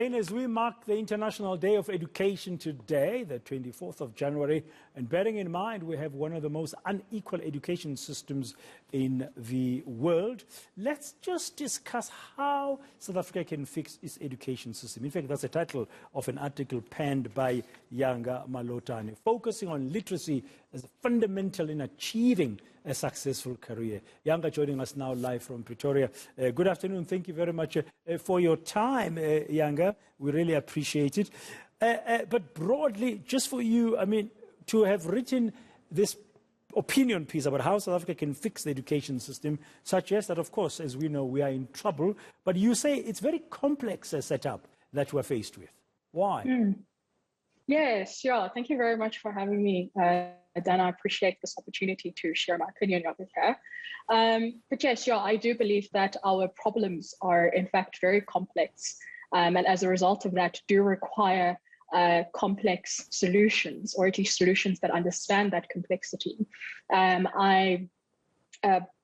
And as we mark the International Day of Education today, the 24th of January, and bearing in mind we have one of the most unequal education systems in the world, let's just discuss how South Africa can fix its education system. In fact, that's the title of an article penned by Yanga Malotana, focusing on literacy as fundamental in achieving a successful career. Yanga joining us now live from Pretoria. Good afternoon. Thank you very much for your time, Yanga. We really appreciate it. But broadly, just for you, I mean, to have written this opinion piece about how South Africa can fix the education system, such as that, of course, as we know, we are in trouble. But you say it's very complex a setup that we're faced with. Why? Yes, sure. Thank you very much for having me, Dan. I appreciate this opportunity to share my opinion over here. But yes, sure, I do believe that our problems are, in fact, very complex. And as a result of that, do require complex solutions, or at least solutions that understand that complexity. I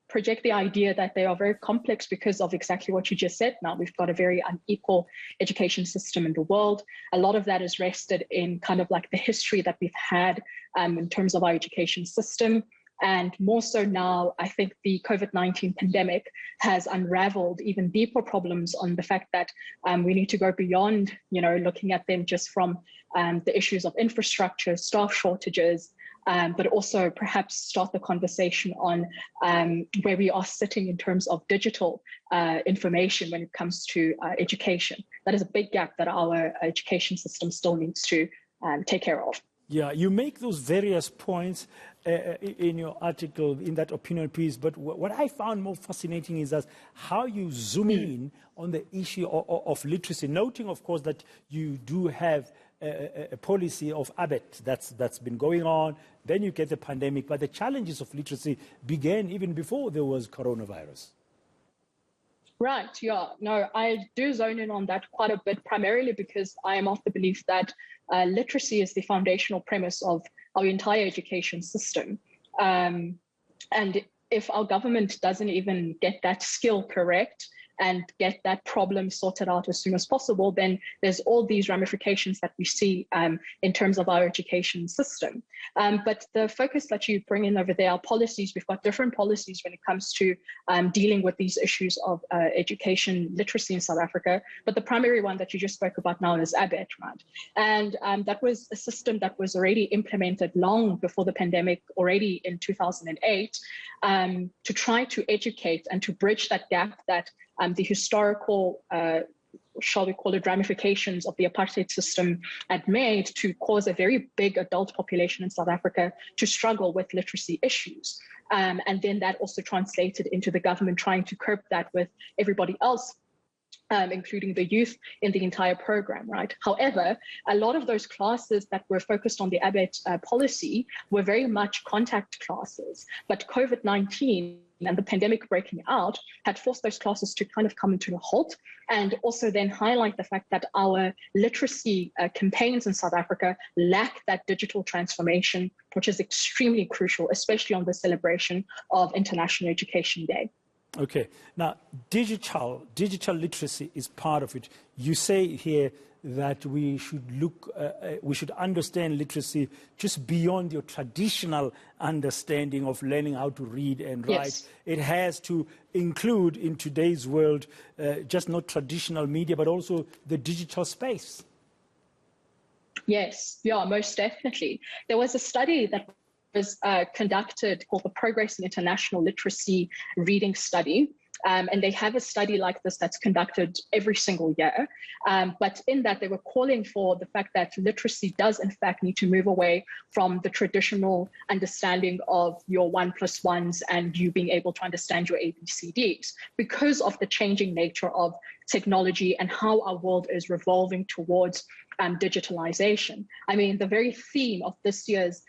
project the idea that they are very complex because of exactly what you just said. Now, we've got a very unequal education system in the world. A lot of that is rested in kind of like the history that we've had in terms of our education system. And more so now, I think the COVID-19 pandemic has unraveled even deeper problems on the fact that we need to go beyond, looking at them just from the issues of infrastructure, staff shortages, but also perhaps start the conversation on where we are sitting in terms of digital information when it comes to education. That is a big gap that our education system still needs to take care of. Yeah, you make those various points in your article, in that opinion piece, but what I found more fascinating is that how you zoom in on the issue of literacy, noting, of course, that you do have a policy of ABET that's been going on, then you get the pandemic, but the challenges of literacy began even before there was coronavirus. Right, yeah. No, I do zone in on that quite a bit, primarily because I am of the belief that literacy is the foundational premise of our entire education system. And if our government doesn't even get that skill correct and get that problem sorted out as soon as possible, then there's all these ramifications that we see in terms of our education system. But the focus that you bring in over there are policies. We've got different policies when it comes to dealing with these issues of education literacy in South Africa. But the primary one that you just spoke about now is ABET, right? And that was a system that was already implemented long before the pandemic, already in 2008, to try to educate and to bridge that gap that the historical, shall we call it, ramifications of the apartheid system had made to cause a very big adult population in South Africa to struggle with literacy issues. And then that also translated into the government trying to curb that with everybody else, including the youth in the entire program, right? However, a lot of those classes that were focused on the ABET policy were very much contact classes, but COVID-19 and the pandemic breaking out had forced those classes to kind of come to a halt, and also then highlight the fact that our literacy campaigns in South Africa lack that digital transformation, which is extremely crucial, especially on the celebration of International Education Day. Okay, now digital literacy is part of it. You say here that we should understand literacy just beyond your traditional understanding of learning how to read and write. Yes. It has to include, in today's world, just not traditional media, but also the digital space. Yes, yeah, most definitely. There was a study that was conducted called the Progress in International Literacy Reading Study. And they have a study like this that's conducted every single year. But in that, they were calling for the fact that literacy does, in fact, need to move away from the traditional understanding of your 1+1s and you being able to understand your ABCDs because of the changing nature of technology and how our world is revolving towards digitalization. I mean, the very theme of this year's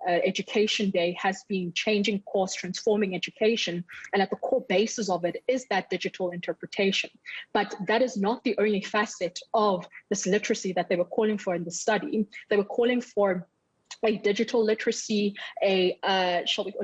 Education Day has been changing course, transforming education, and at the core basis of it is that digital interpretation. But that is not the only facet of this literacy that they were calling for in the study. They were calling for a digital literacy, a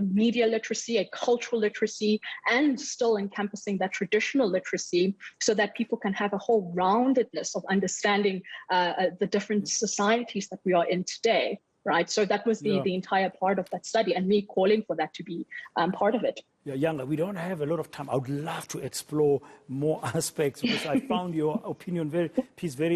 media literacy, a cultural literacy, and still encompassing that traditional literacy, so that people can have a whole roundedness of understanding the different societies that we are in today, right? So that was the entire part of that study, and me calling for that to be part of it. Yeah, Yanga, we don't have a lot of time. I would love to explore more aspects, because I found your opinion very,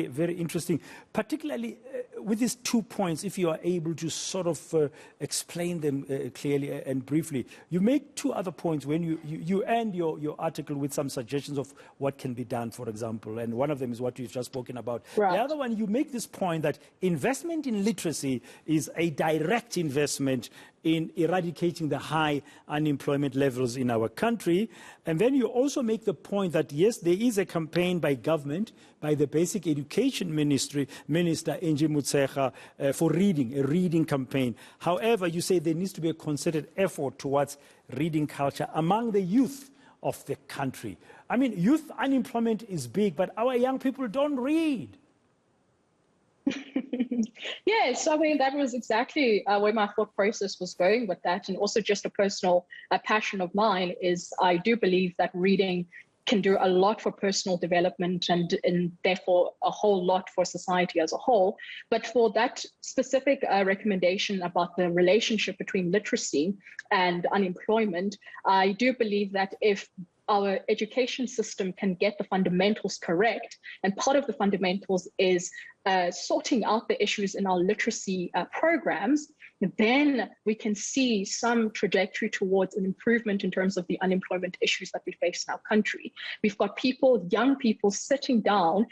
very interesting, particularly with these 2 points, if you are able to sort of explain them clearly and briefly. You make 2 other points when you end your article with some suggestions of what can be done, for example, and one of them is what you've just spoken about. Right. The other one, you make this point that investment in literacy is a direct investment in eradicating the high unemployment levels in our country. And then you also make the point that, yes, there is a campaign by government, by the Basic Education Minister Enji Mutsecha, for reading, a reading campaign. However, you say there needs to be a concerted effort towards reading culture among the youth of the country. I mean, youth unemployment is big, but our young people don't read. Yes, I mean, that was exactly where my thought process was going with that. And also just a personal passion of mine is I do believe that reading can do a lot for personal development and therefore a whole lot for society as a whole. But for that specific recommendation about the relationship between literacy and unemployment, I do believe that if our education system can get the fundamentals correct, and part of the fundamentals is sorting out the issues in our literacy programs, then we can see some trajectory towards an improvement in terms of the unemployment issues that we face in our country. We've got people, young people, sitting down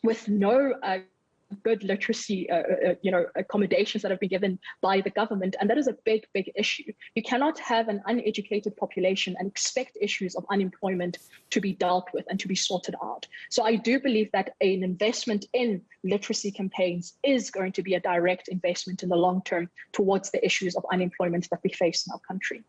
with no good literacy, accommodations that have been given by the government. And that is a big, big issue. You cannot have an uneducated population and expect issues of unemployment to be dealt with and to be sorted out. So I do believe that an investment in literacy campaigns is going to be a direct investment in the long term towards the issues of unemployment that we face in our country.